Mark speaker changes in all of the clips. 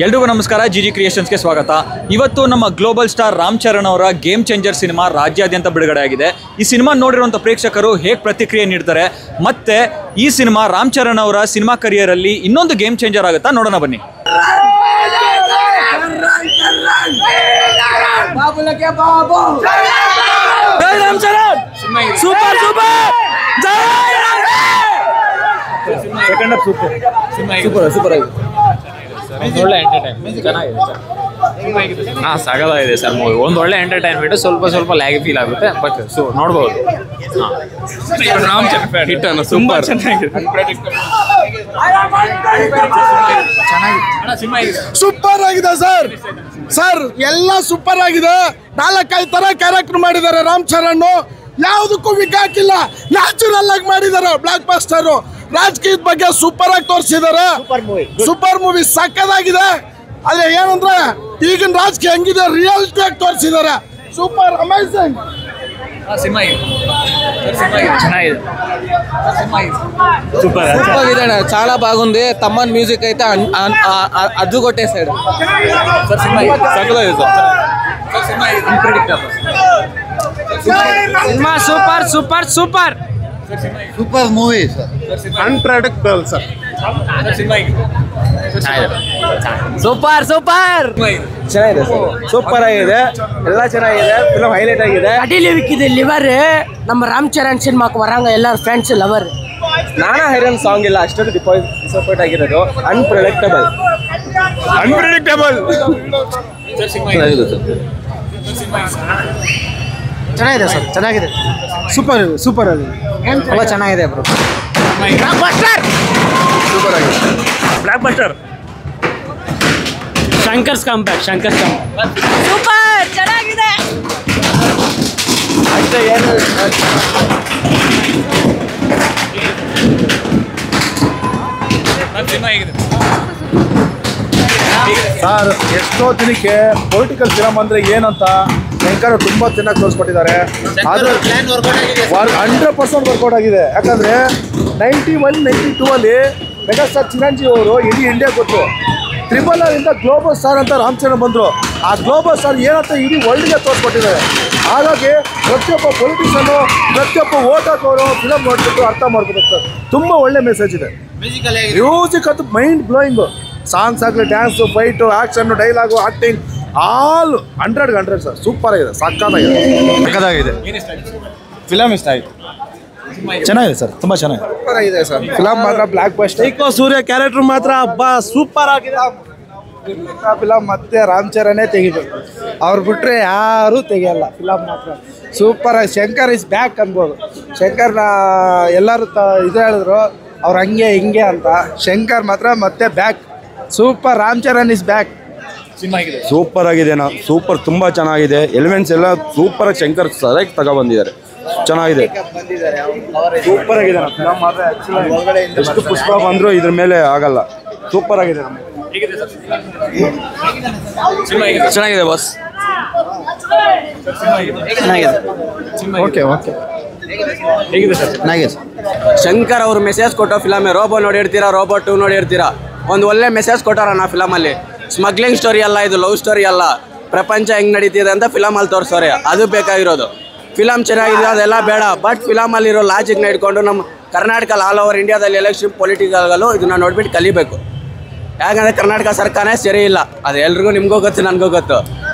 Speaker 1: ಎಲ್ರಿಗೂ ನಮಸ್ಕಾರ, ಜಿಜಿ ಕ್ರಿಯೇಷನ್ಸ್ಗೆ ಸ್ವಾಗತ. ಇವತ್ತು ನಮ್ಮ ಗ್ಲೋಬಲ್ ಸ್ಟಾರ್ ರಾಮ್ ಚರಣ್ ಅವರ ಗೇಮ್ ಚೇಂಜರ್ ಸಿನಿಮಾ ರಾಜ್ಯಾದ್ಯಂತ ಬಿಡುಗಡೆ ಆಗಿದೆ. ಈ ಸಿನಿಮಾ ನೋಡಿರುವಂಥ ಪ್ರೇಕ್ಷಕರು ಹೇಗೆ ಪ್ರತಿಕ್ರಿಯೆ ನೀಡ್ತಾರೆ, ಮತ್ತೆ ಈ ಸಿನಿಮಾ ರಾಮ್ ಚರಣ್ ಅವರ ಸಿನಿಮಾ ಕರಿಯರಲ್ಲಿ ಇನ್ನೊಂದು ಗೇಮ್ ಚೇಂಜರ್ ಆಗುತ್ತಾ ನೋಡೋಣ ಬನ್ನಿ. Super super second half super super ಆಗಿದೆ.
Speaker 2: ಒಳ್ಳೆ ಎಂಟರ್ಟೈನ್ಮೆಂಟ್ ಚೆನ್ನಾಗಿದೆ ಸರ್. ಸಾಗದಾಗಿದೆ sir movie. ಒಂದು ಒಳ್ಳೆ ಎಂಟರ್ಟೈನ್ಮೆಂಟ್, ಸ್ವಲ್ಪ ಲ್ಯಾಗ್ ಫೀಲ್ ಆಗುತ್ತೆ, ಬಟ್ ನೋಡ್ಬೋದು. ಹಿಟ್ ಅನ್ನು ಸೂಪರ್
Speaker 3: ಸೂಪರ್ ಆಗಿದೆ ಸರ್ ಎಲ್ಲ ಸೂಪರ್ ಆಗಿದೆ. 4-5 ತರ ಕ್ಯಾರೆಕ್ಟರ್ ಮಾಡಿದ್ದಾರೆ ರಾಮ್ ಚರಣ್. ಯಾವುದಕ್ಕೂ ವಿಗ್ ಹಾಕಿಲ್ಲ, ನ್ಯಾಚುರಲ್ ಆಗಿ ಮಾಡಿದ್ದಾರೆ. ಬ್ಲಾಕ್ ಬಸ್ಟರ್ ರಾಜಕೀಯದ ಬಗ್ಗೆ ಸೂಪರ್ ಆಗಿ ತೋರಿಸಿದ್ದಾರೆ. ಸೂಪರ್ ಮೂವಿ ಸಕ್ಕದಾಗಿದೆ. ಅದೇ ಏನಂದ್ರೆ ಈಗಿನ ರಾಜಕೀಯ ಹೆಂಗಿದೆ ರಿಯಾಲಿಟಿ ಆಗಿ ತೋರಿಸಿದ್ದಾರೆ. Super amazing.
Speaker 4: సూపర్ ಇದೆ అన్న, చాలా బాగుంది. తమ్మన్ మ్యూజిక్ అయితే అడ్డు కొట్టేశాడు.
Speaker 2: Cinema super super super
Speaker 3: super movie sir. Unpredictable sir.
Speaker 4: Super super ಚೆನ್ನಾಗಿದೆ ಸರ್. ಸೂಪರ್ ಆಗಿದೆ, ಎಲ್ಲ ಚೆನ್ನಾಗಿದೆ. ಫಿಲಮ್ ಹೈಲೈಟ್ ಆಗಿದೆ.
Speaker 5: ಅಡಿಲಿ ವಿಕ್ಕಿದೆ ಲಿವರ್. ನಮ್ಮ ರಾಮ್ ಚರಣ್ ಸಿನಿಮಾಕ್ಕೆ ವರಂಗ ಎಲ್ಲರ ಫ್ಯಾನ್ಸ್ ಲವರ್.
Speaker 4: ನಾನಾ ಹೈರನ್ ಸಾಂಗ್ ಇಲ್ಲ, ಅಷ್ಟೊಂದು ಡಿಸಪಾಯಿಂಟ್ ಆಗಿರೋದು. ಅನ್ಪ್ರೆಡಿಕ್ಟಬಲ್
Speaker 5: ಚೆನ್ನಾಗಿದೆ ಸರ್, ಚೆನ್ನಾಗಿದೆ.
Speaker 4: ಸೂಪರ್ ಆಗಿದೆ,
Speaker 5: ತುಂಬ ಚೆನ್ನಾಗಿದೆ ಬ್ರೋ.
Speaker 4: ಸೂಪರ್ ಆಗಿದೆ.
Speaker 2: Blockbuster. Shankar's comeback.
Speaker 5: Super ಚೆನ್ನಾಗಿದೆ.
Speaker 4: ಅಷ್ಟೇ ಏನು
Speaker 3: ಸರ್ ಎಷ್ಟೋ ದಿನಕ್ಕೆ ಪೊಲಿಟಿಕಲ್ ಫಿಲಮ್ ಅಂದ್ರೆ ಏನಂತ ಶಂಕರ್ ತುಂಬಾ ಚೆನ್ನಾಗಿ ತೋರಿಸ್ಕೊಟ್ಟಿದ್ದಾರೆ. ಆದ್ರೆ 100% ವರ್ಕೌಟ್ ಆಗಿದೆ. ಯಾಕಂದ್ರೆ 91, 92 ಅಲ್ಲಿ ಮೆಗಾಸ್ಟಾರ್ ಚಿರಂಜೀವಿ ಅವರು ಇಡೀ ಇಂಡಿಯಾ ಕೊಟ್ಟರು. RRR ಇಂದ ಗ್ಲೋಬಲ್ ಸ್ಟಾರ್ ಅಂತ ರಾಮ್ ಚರಣ್ ಬಂದರು. ಆ ಗ್ಲೋಬಲ್ ಸ್ಟಾರ್ ಏನಂತ ಇಡೀ ವರ್ಲ್ಡ್ಗೆ ತೋರಿಸ್ಕೊಟ್ಟಿದ್ದಾರೆ. ಹಾಗಾಗಿ ಪ್ರತಿಯೊಬ್ಬ ಪೊಲಿಟಿಷಿಯನು, ಪ್ರತಿಯೊಬ್ಬ ಓಟ್ ಹಾಕೋರು ಫಿಲಮ್ ನೋಡ್ಬಿಟ್ಟು ಅರ್ಥ ಮಾಡ್ಕೋಬೇಕು ಸರ್. ತುಂಬ ಒಳ್ಳೆ ಮೆಸೇಜ್ ಇದೆ. ಮ್ಯೂಸಿಕ್ ಅಂತೂ ಮೈಂಡ್ ಬ್ಲೋಯಿಂಗು. ಸಾಂಗ್ಸ್ ಆಗಲಿ, dance, fight, action, dialogue, acting all 100 sir. Super ಆಗಿದೆ, ಸಕ್ಕತ್ತಾಗಿದೆ. ಫಿಲಮ್ ಇಷ್ಟ ಆಯಿತು. ಚೆನ್ನಾಗಿದೆ ಸರ್, ತುಂಬ ಚೆನ್ನಾಗಿದೆ. ಸೂಪರ್ ಆಗಿದೆ ಸರ್. ಫಿಲಮ್ ಮಾತ್ರ ಬ್ಲಾಕ್ ಬಸ್ಟರ್. ಸೂರ್ಯ ಕ್ಯಾರೆಕ್ಟರ್ ಮಾತ್ರ ಹಬ್ಬ ಸೂಪರ್ ಆಗಿದೆ. ಫಿಲಮ್ ಮತ್ತೆ ರಾಮ್ ಚರಣೇ ತೆಗಿಬೇಕು. ಅವ್ರು ಬಿಟ್ಟರೆ ಯಾರೂ ತೆಗಿಯಲ್ಲ. ಫಿಲಮ್ ಮಾತ್ರ ಸೂಪರ್ ಆಗಿ. ಶಂಕರ್ ಇಸ್ ಬ್ಯಾಕ್ ಅನ್ಬೋದು. ಶಂಕರ್ನ ಎಲ್ಲರೂ ಇದು ಹೇಳಿದ್ರು ಅವ್ರು ಹಂಗೆ ಹಿಂಗೆ ಅಂತ. ಶಂಕರ್ ಮಾತ್ರ ಮತ್ತೆ back. Super. Ram Charan is back.
Speaker 6: Super ಆಗಿದೆ ನಾ. ಸೂಪರ್, ತುಂಬ ಚೆನ್ನಾಗಿದೆ. ಎಲಿಮೆಂಟ್ಸ್ ಎಲ್ಲ ಸೂಪರ್ ಆಗಿ ಶಂಕರ್ ಸರಿಯಾಗಿ ತಗೊಬಂದಿದ್ದಾರೆ. ಚೆನ್ನಾಗಿದೆ, ಸೂಪರ್ ಆಗಿದೆ. ಫಿಲಮ್ ಮಾತ್ರ ಎಷ್ಟು ಪುಷ್ಪ ಬಂದರೂ ಇದ್ರ ಮೇಲೆ ಆಗಲ್ಲ. ಸೂಪರ್ ಆಗಿದೆ.
Speaker 4: ಚೆನ್ನಾಗಿದೆ ಬಾಸ್.
Speaker 3: ಓಕೆ
Speaker 4: ಶಂಕರ್ ಅವರು ಮೆಸೇಜ್ ಕೊಟ್ಟೋ ಫಿಲಮ್. ರೋಬೋ ನೋಡಿರ್ತೀರಾ, ರೋಬೋ 2 ನೋಡಿರ್ತೀರಾ. ಒಂದು ಒಳ್ಳೆ ಮೆಸೇಜ್ ಕೊಟ್ಟಾರ ಫಿಲಮಲ್ಲಿ. ಸ್ಮಗ್ಲಿಂಗ್ ಸ್ಟೋರಿ ಅಲ್ಲ, ಇದು ಲವ್ ಸ್ಟೋರಿ ಅಲ್ಲ. ಪ್ರಪಂಚ ಹೆಂಗೆ ನಡೀತಿದೆ ಅಂತ ಫಿಲಮಲ್ಲಿ ತೋರಿಸೋರೆ. ಅದು ಬೇಕಾಗಿರೋದು. ಫಿಲಮ್ ಚೆನ್ನಾಗಿದೆ, ಅದೆಲ್ಲ ಬೇಡ. ಬಟ್ ಫಿಲಮಲ್ಲಿರೋ ಲಾಜಿಕ್ನ ಇಟ್ಕೊಂಡು ನಮ್ಮ ಕರ್ನಾಟಕ ಆಲ್ ಓವರ್ ಇಂಡಿಯಾದಲ್ಲಿ ಎಲೆಕ್ಷನ್ ಪೊಲಿಟಿಕಲ್ಗಳು ಇದನ್ನ ನೋಡ್ಬಿಟ್ಟು ಕಲಿಬೇಕು. ಯಾಕಂದರೆ ಕರ್ನಾಟಕ ಸರ್ಕಾರನೇ ಸರಿ ಇಲ್ಲ. ಅದು ಎಲ್ರಿಗೂ ನಿಮಗೂ ಗೊತ್ತು, ನನಗೂ ಗೊತ್ತು.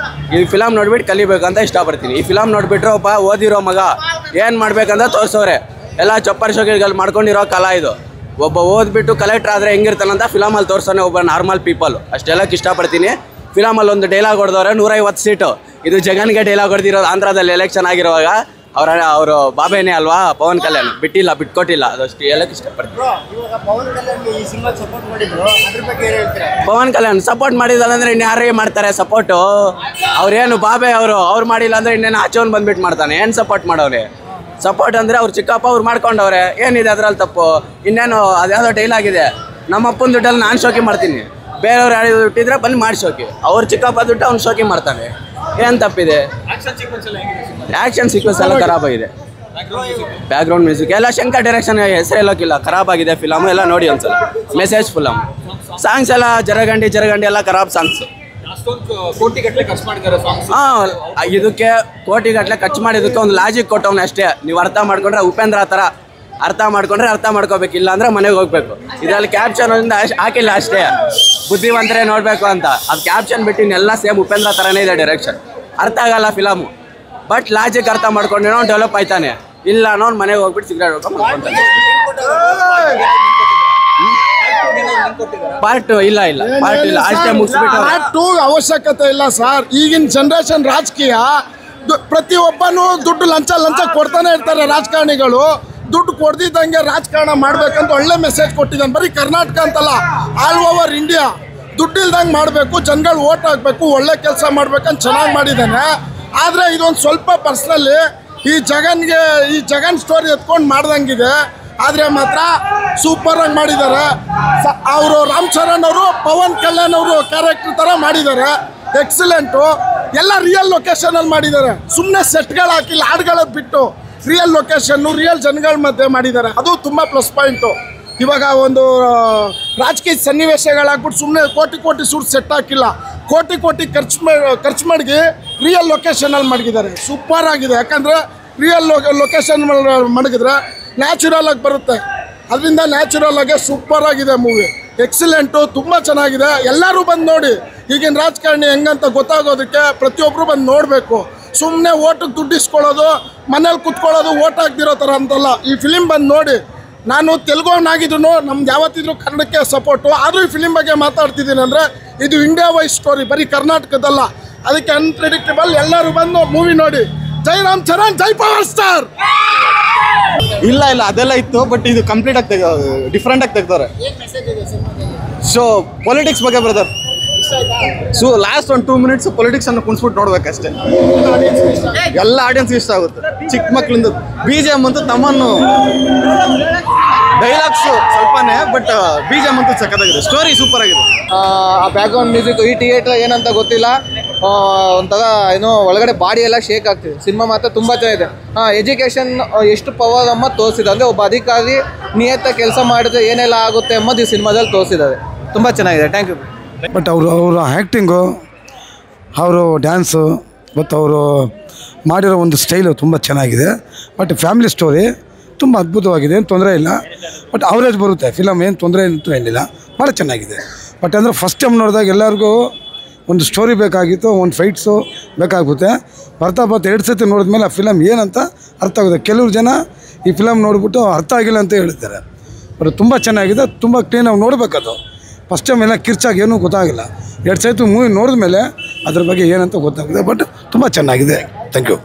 Speaker 4: ಈ ಫಿಲಮ್ ನೋಡ್ಬಿಟ್ಟು ಕಲಿಬೇಕು ಅಂತ ಇಷ್ಟಪಡ್ತೀನಿ. ಈ ಫಿಲಮ್ ನೋಡಿಬಿಟ್ರೆ ಒಬ್ಬ ಓದಿರೋ ಮಗ ಏನು ಮಾಡ್ಬೇಕಂತ ತೋರಿಸೋರೆ. ಎಲ್ಲ ಚಪ್ಪರ್ ಶೋಕಿಗಳು ಮಾಡ್ಕೊಂಡಿರೋ ಕಲಾ ಇದು. ಒಬ್ಬ ಓದ್ಬಿಟ್ಟು ಕಲೆಕ್ಟರ್ ಆದರೆ ಹೆಂಗಿರ್ತಾನಂತ ಫಿಲಮಲ್ಲಿ ತೋರಿಸೋನೆ ಒಬ್ಬ ನಾರ್ಮಲ್ ಪೀಪಲ್. ಅಷ್ಟೆಲ್ಲಕ್ಕೆ ಇಷ್ಟಪಡ್ತೀನಿ. ಫಿಲಮಲ್ಲಿ ಒಂದು ಡೈಲಾಗ್ ಹೊಡೆದವ್ರೆ 150 ಸೀಟು. ಇದು ಜಗನ್ಗೆ ಡೈಲಾಗ್ ಹೊಡೆದಿರೋದು. ಆಂಧ್ರದಲ್ಲಿ ಎಲೆಕ್ಷನ್ ಆಗಿರುವಾಗ ಅವರು ಬಾಬೇನೇ ಅಲ್ವಾ ಪವನ್ ಕಲ್ಯಾಣ್. ಬಿಟ್ಕೊಟ್ಟಿಲ್ಲ. ಅದಷ್ಟು ಹೇಳಕ್ಕೆ ಇಷ್ಟಪಡ್ತೀನಿ. ಪವನ್ ಕಲ್ಯಾಣ್ ಸಪೋರ್ಟ್ ಮಾಡಿದಾರೆ ಅಂದರೆ ಇನ್ನು ಯಾರೇ ಮಾಡ್ತಾರೆ ಸಪೋರ್ಟು? ಅವ್ರೇನು ಬಾಬೆ ಅವ್ರು ಮಾಡಿಲ್ಲ ಅಂದರೆ ಇನ್ನೇನು ಆಚೆವನ್ ಬಂದ್ಬಿಟ್ಟು ಮಾಡ್ತಾನೆ. ಏನು ಸಪೋರ್ಟ್ ಮಾಡೋರೆ? ಸಪೋರ್ಟ್ ಅಂದರೆ ಅವ್ರು ಚಿಕ್ಕಪ್ಪ ಅವ್ರು ಮಾಡ್ಕೊಂಡವ್ರೆ. ಏನಿದೆ ಅದರಲ್ಲಿ ತಪ್ಪು? ಇನ್ನೇನು ಅದ್ಯಾವುದೋ ಡೈಲಾಗ್ ಇದೆ, ನಮ್ಮ ಅಪ್ಪನ ದುಡ್ಡಲ್ಲಿ ನಾನು ಶೋಕಿ ಮಾಡ್ತೀನಿ, ಬೇರೆಯವ್ರು ಯಾರು ದುಡ್ಡಿದ್ರೆ ಬಂದು ಮಾಡಿ ಶೋಕಿ. ಅವ್ರು ಚಿಕ್ಕಪ್ಪ ದುಡ್ಡು ಅವ್ನು ಶೋಕಿ ಮಾಡ್ತಾನೆ. ಏನು ತಪ್ಪಿದೆ? ಆ್ಯಕ್ಷನ್ ಸೀಕ್ವೆನ್ಸ್ ಎಲ್ಲ ಖರಾಬಾಗಿದೆ. ಬ್ಯಾಕ್ಗ್ರೌಂಡ್ ಮ್ಯೂಸಿಕ್ ಎಲ್ಲ ಶಂಕರ್ ಡೈರೆಕ್ಷನ್ ಹೆಸರು ಹೇಳೋಕ್ಕಿಲ್ಲ. ಖರಾಬಾಗಿದೆ ಫಿಲಮ್. ಎಲ್ಲ ನೋಡಿ ಒಂದ್ಸಲ. Message film. ಸಾಂಗ್ಸ್ ಎಲ್ಲ ಜರಗಂಡಿ ಎಲ್ಲ ಖರಾಬ್ ಸಾಂಗ್ಸ್.
Speaker 1: ಕೋಟಿಗಟ್ಟಲೆ ಖರ್ಚು ಮಾಡಿದ್ದಾರೆ ಸಾಂಗ್ಸ್.
Speaker 4: ಇದಕ್ಕೆ ಕೋಟಿಗಟ್ಟಲೆ ಖರ್ಚು ಮಾಡಿದ್ದಕ್ಕೆ ಒಂದು ಲಾಜಿಕ್ ಕೊಟ್ಟವನು ಅಷ್ಟೇ. ನೀವು ಅರ್ಥ ಮಾಡ್ಕೊಂಡ್ರೆ ಉಪೇಂದ್ರ ಥರ ಅರ್ಥ ಮಾಡ್ಕೋಬೇಕು, ಇಲ್ಲ ಅಂದ್ರೆ ಮನೆಗೆ ಹೋಗ್ಬೇಕು. ಇದರಲ್ಲಿ ಕ್ಯಾಪ್ಷನ್ ಹಾಕಿಲ್ಲ ಅಷ್ಟೇ, ಬುದ್ಧಿವಂತರೇ ನೋಡಬೇಕು ಅಂತ. ಅದು ಕ್ಯಾಪ್ಷನ್ ಬಿಟ್ಟು ಇನ್ನೆಲ್ಲ ಸೇಮ್ ಉಪೇಂದ್ರ ಥರನೇ ಇದೆ ಡೈರೆಕ್ಷನ್. ಅರ್ಥ ಆಗಲ್ಲ ಫಿಲಮು, ಬಟ್ ಲಾಜಿಕ್ ಅರ್ಥ ಮಾಡ್ಕೊಂಡು ಅವ್ನು ಡೆವಲಪ್ ಆಯ್ತಾನೆ. ಇಲ್ಲ ಅವ್ನು ಮನೆಗೆ ಹೋಗ್ಬಿಟ್ಟು ಸಿಗರೇಟ್ ಹೊಡ್ಕೊಂಡು ಮಾಡ್ಕೊತಾನೆ. ಪಾರ್ಟ್ ಇಲ್ಲ ಅಷ್ಟೇ ಮುಗಿಸ್ಬಿಟ್ಟು.
Speaker 3: ಪಾರ್ಟ್ 2 ಅವಶ್ಯಕತೆ ಇಲ್ಲ ಸರ್. ಈಗಿನ ಜನರೇಷನ್ ರಾಜಕೀಯ ಪ್ರತಿಯೊಬ್ಬನು ದುಡ್ಡು ಲಂಚ ಕೊಡ್ತಾನೆ ಇರ್ತಾರೆ ರಾಜಕಾರಣಿಗಳು. ದುಡ್ಡು ಕೊಡ್ದಿದ್ದಂಗೆ ರಾಜಕಾರಣ ಮಾಡ್ಬೇಕಂತ ಒಳ್ಳೆ ಮೆಸೇಜ್ ಕೊಟ್ಟಿದ್ದಾನೆ. ಬರೀ ಕರ್ನಾಟಕ ಅಂತಲ್ಲ, ಆಲ್ ಓವರ್ ಇಂಡಿಯಾ ದುಡ್ಡಿಲ್ದಂಗೆ ಮಾಡಬೇಕು, ಜನಗಳು ಓಟ್ ಹಾಕಬೇಕು, ಒಳ್ಳೆ ಕೆಲಸ ಮಾಡ್ಬೇಕಂತ ಚೆನ್ನಾಗಿ ಮಾಡಿದ್ದಾನೆ. ಆದರೆ ಇದೊಂದು ಸ್ವಲ್ಪ ಪರ್ಸ್ನಲಿ ಈ ಜಗನ್ ಸ್ಟೋರಿ ಎತ್ಕೊಂಡು ಮಾಡ್ದಂಗಿದೆ. ಆದರೆ ಮಾತ್ರ ಸೂಪರಾಗಿ ಮಾಡಿದ್ದಾರೆ ಅವರು. ರಾಮ್ ಚರಣ್ ಅವರು ಪವನ್ ಕಲ್ಯಾಣ್ ಅವರು ಕ್ಯಾರೆಕ್ಟರ್ ಥರ ಮಾಡಿದ್ದಾರೆ, ಎಕ್ಸಲೆಂಟು. ಎಲ್ಲ ರಿಯಲ್ ಲೊಕೇಶನಲ್ಲಿ ಮಾಡಿದ್ದಾರೆ, ಸುಮ್ಮನೆ ಸೆಟ್ಗಳು ಹಾಕಿಲ್ಲ, ಹಾಡುಗಳದ್ದು ಬಿಟ್ಟು ರಿಯಲ್ ಲೊಕೇಶನ್ನು ರಿಯಲ್ ಜನಗಳ ಮಧ್ಯೆ ಮಾಡಿದ್ದಾರೆ. ಅದು ತುಂಬ ಪ್ಲಸ್ ಪಾಯಿಂಟು. ಇವಾಗ ಒಂದು ರಾಜಕೀಯ ಸನ್ನಿವೇಶಗಳಾಗ್ಬಿಟ್ಟು ಸುಮ್ಮನೆ ಕೋಟಿ ಸುಟ್ಟು ಸೆಟ್ ಹಾಕಿಲ್ಲ, ಕೋಟಿ ಖರ್ಚು ಮಾಡಿ ರಿಯಲ್ ಲೊಕೇಶನಲ್ಲಿ ಮಡಗಿದ್ದಾರೆ. ಸೂಪರ್ ಆಗಿದೆ. ಯಾಕಂದರೆ ರಿಯಲ್ ಲೊಕೇಶನ್ ಮಡಗಿದ್ರೆ ನ್ಯಾಚುರಲ್ ಆಗಿ ಬರುತ್ತೆ. ಅದರಿಂದ ನ್ಯಾಚುರಲ್ ಆಗಿ ಸೂಪರ್ ಆಗಿದೆ ಮೂವಿ. ಎಕ್ಸಲೆಂಟು, ತುಂಬ ಚೆನ್ನಾಗಿದೆ. ಎಲ್ಲರೂ ಬಂದು ನೋಡಿ. ಈಗಿನ ರಾಜಕಾರಣಿ ಹೆಂಗಂತ ಗೊತ್ತಾಗೋದಕ್ಕೆ ಪ್ರತಿಯೊಬ್ಬರು ಬಂದು ನೋಡಬೇಕು. ಸುಮ್ಮನೆ ಓಟಿಗೆ ದುಡ್ಡಿಸ್ಕೊಳ್ಳೋದು, ಮನೇಲಿ ಕುತ್ಕೊಳ್ಳೋದು, ಓಟ್ ಹಾಕ್ದಿರೋ ಥರ ಅಂತಲ್ಲ. ಈ ಫಿಲಿಮ್ ಬಂದು ನೋಡಿ. ನಾನು ತೆಲುಗುನಾಗಿದ್ದು ನಮ್ದು ಯಾವತ್ತಿದ್ರು ಕನ್ನಡಕ್ಕೆ ಸಪೋರ್ಟು. ಆದರೂ ಈ ಫಿಲಿಮ್ ಬಗ್ಗೆ ಮಾತಾಡ್ತಿದ್ದೀನಿ ಅಂದರೆ ಇದು ಇಂಡಿಯಾ ವೈಸ್ ಸ್ಟೋರಿ, ಬರೀ ಕರ್ನಾಟಕದಲ್ಲ. ಅದಕ್ಕೆ ಅನ್ಪ್ರೆಡಿಕ್ಟಬಲ್. ಎಲ್ಲರೂ ಬಂದು ಮೂವಿ ನೋಡಿ. ಜೈ ರಾಮ್ ಚರಣ್, ಜೈ ಪವರ್ ಸ್ಟಾರ್.
Speaker 7: ಇಲ್ಲ ಅದೆಲ್ಲ ಇತ್ತು, ಬಟ್ ಇದು ಕಂಪ್ಲೀಟ್ ಆಗಿ ಡಿಫ್ರೆಂಟ್ ಆಗಿ ತೆಗ್ದವ್ರೆ. ಸೊ ಪೊಲಿಟಿಕ್ಸ್ ಬಗ್ಗೆ ಬ್ರದರ್, ಸೊ ಲಾಸ್ಟ್ ಒಂದು 2 ಮಿನಿಟ್ಸ್ ಪೊಲಿಟಿಕ್ಸ್ ಅನ್ನು ಕುಣಿಸ್ಬಿಟ್ಟು ನೋಡ್ಬೇಕಷ್ಟೇ. ಎಲ್ಲ ಆಡಿಯನ್ಸ್ ಇಷ್ಟ ಆಗುತ್ತೆ, ಚಿಕ್ಕ ಮಕ್ಳಿಂದ. BGM ಅಂತೂ ತಮ್ಮನ್ನು ಡೈಲಾಗ್ಸು ಸ್ವಲ್ಪನೇ, ಬಟ್ BGM ಅಂತೂ ಸಖತ್ತಾಗಿದೆ. ಸ್ಟೋರಿ ಸೂಪರ್ ಆಗಿದೆ. ಆ ಬ್ಯಾಕ್ಗ್ರೌಂಡ್ ಮ್ಯೂಸಿಕ್ ಈ ಥಿಯೇಟರ್ ಏನಂತ ಗೊತ್ತಿಲ್ಲ, ಒಂಥರ ಏನೋ ಒಳಗಡೆ ಬಾಡಿ ಎಲ್ಲ ಶೇಕ್ ಆಗ್ತಿದೆ. ಸಿನಿಮಾ ಮಾತ್ರ ತುಂಬ ಚೆನ್ನಾಗಿದೆ. ಎಜುಕೇಷನ್ ಎಷ್ಟು ಪವರ್ ಅಮ್ಮ ತೋರಿಸಿದೆ ಅಂದರೆ, ಒಬ್ಬ ಅಧಿಕಾರಿ ನಿಯತ್ತ ಕೆಲಸ ಮಾಡಿದ್ರೆ ಏನೆಲ್ಲ ಆಗುತ್ತೆ ಎಂಬುದು ಈ ಸಿನಿಮಾದಲ್ಲಿ ತೋರಿಸಿದ್ದಾರೆ. ತುಂಬ ಚೆನ್ನಾಗಿದೆ. Thank you.
Speaker 8: ಬಟ್ ಅವರ ಆ್ಯಕ್ಟಿಂಗು, ಅವರು ಡ್ಯಾನ್ಸು ಮತ್ತು ಅವರು ಮಾಡಿರೋ ಒಂದು ಸ್ಟೈಲು ತುಂಬ ಚೆನ್ನಾಗಿದೆ. ಬಟ್ ಫ್ಯಾಮಿಲಿ ಸ್ಟೋರಿ ತುಂಬ ಅದ್ಭುತವಾಗಿದೆ, ಏನು ತೊಂದರೆ ಇಲ್ಲ. ಬಟ್ ಅವರೇಜ್ ಬರುತ್ತೆ ಫಿಲಮ್, ಏನು ತೊಂದರೆ ಅಂತೂ ಏನಿಲ್ಲ, ಭಾಳ ಚೆನ್ನಾಗಿದೆ. ಬಟ್ ಅಂದರೆ ಫಸ್ಟ್ ಟೈಮ್ ನೋಡಿದಾಗ ಎಲ್ಲರಿಗೂ ಒಂದು ಸ್ಟೋರಿ ಬೇಕಾಗಿತ್ತು, ಒಂದು ಫೈಟ್ಸು ಬೇಕಾಗುತ್ತೆ. ಬರ್ತಾ 2 ಸತಿ ನೋಡಿದ್ಮೇಲೆ ಆ ಫಿಲಮ್ ಏನಂತ ಅರ್ಥ ಆಗುತ್ತೆ. ಕೆಲವರು ಜನ ಈ ಫಿಲಮ್ ನೋಡಿಬಿಟ್ಟು ಅರ್ಥ ಆಗಿಲ್ಲ ಅಂತ ಹೇಳ್ತಾರೆ. ಬಟ್ ತುಂಬ ಚೆನ್ನಾಗಿದೆ, ತುಂಬ ಕ್ಲೀನಾಗಿ ನೋಡಬೇಕದು. ಫಸ್ಟ್ ಟೈಮ್ ಎಲ್ಲ ಕಿರ್ಚಾಗಿ ಏನೂ ಗೊತ್ತಾಗಿಲ್ಲ. 2 ಸತಿ ಮೂವಿ ನೋಡಿದ ಮೇಲೆ ಅದ್ರ ಬಗ್ಗೆ ಏನಂತ ಗೊತ್ತಾಗಿದೆ. ಬಟ್ ತುಂಬ ಚೆನ್ನಾಗಿದೆ. Thank you.